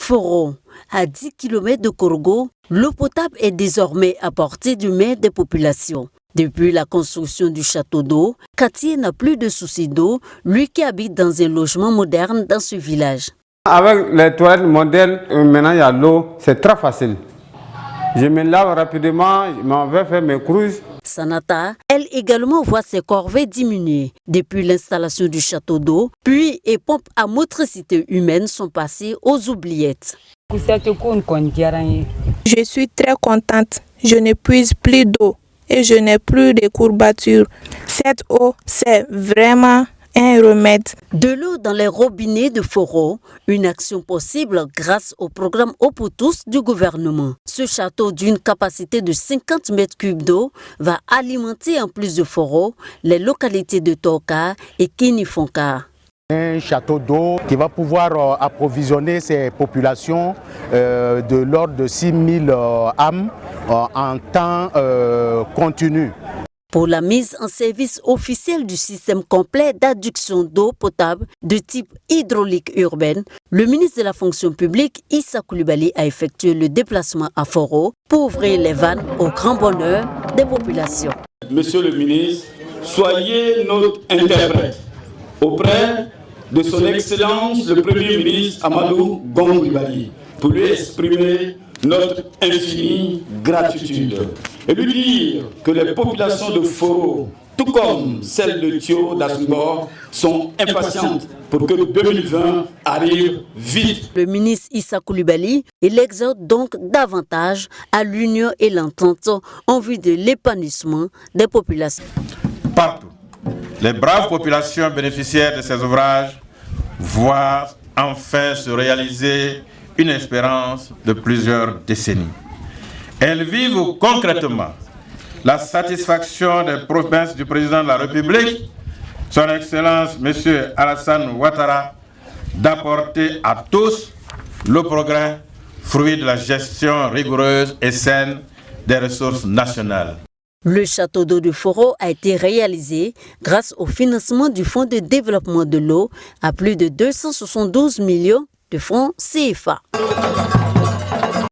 Foro, à 10 km de Korgo, l'eau potable est désormais à portée de main des populations. Depuis la construction du château d'eau, Cathy n'a plus de soucis d'eau, lui qui habite dans un logement moderne dans ce village. Avec les toilettes modernes, maintenant il y a l'eau, c'est très facile. Je me lave rapidement, je m'en vais faire mes cruises. Sanata, elle également voit ses corvées diminuer depuis l'installation du château d'eau, puis et pompes à motricité humaine sont passées aux oubliettes. Je suis très contente, je n'épuise plus d'eau et je n'ai plus de courbatures. Cette eau, c'est vraiment un remède. De l'eau dans les robinets de Foro, une action possible grâce au programme Eau pour tous du gouvernement. Ce château d'une capacité de 50 mètres cubes d'eau va alimenter en plus de Foro les localités de Toka et Kinifonka. Un château d'eau qui va pouvoir approvisionner ces populations de l'ordre de 6000 âmes en temps continu. Pour la mise en service officielle du système complet d'adduction d'eau potable de type hydraulique urbaine, le ministre de la fonction publique, Issa Coulibaly, a effectué le déplacement à Foro pour ouvrir les vannes au grand bonheur des populations. Monsieur le ministre, soyez notre interprète auprès de son Excellence le Premier ministre Amadou Gon Coulibaly pour lui exprimer notre infinie gratitude et lui dire que les populations de Foro, tout comme celles de Thio d'Asubor, sont impatientes pour que 2020 arrive vite. Le ministre Issa Coulibaly l'exhorte donc davantage à l'union et l'entente en vue de l'épanouissement des populations. Partout, les braves populations bénéficiaires de ces ouvrages voient enfin se réaliser une espérance de plusieurs décennies. Elles vivent concrètement la satisfaction des promesses du président de la République, son Excellence M. Alassane Ouattara, d'apporter à tous le progrès, fruit de la gestion rigoureuse et saine des ressources nationales. Le château d'eau de Foro a été réalisé grâce au financement du Fonds de développement de l'eau à plus de 272 millions de francs CFA.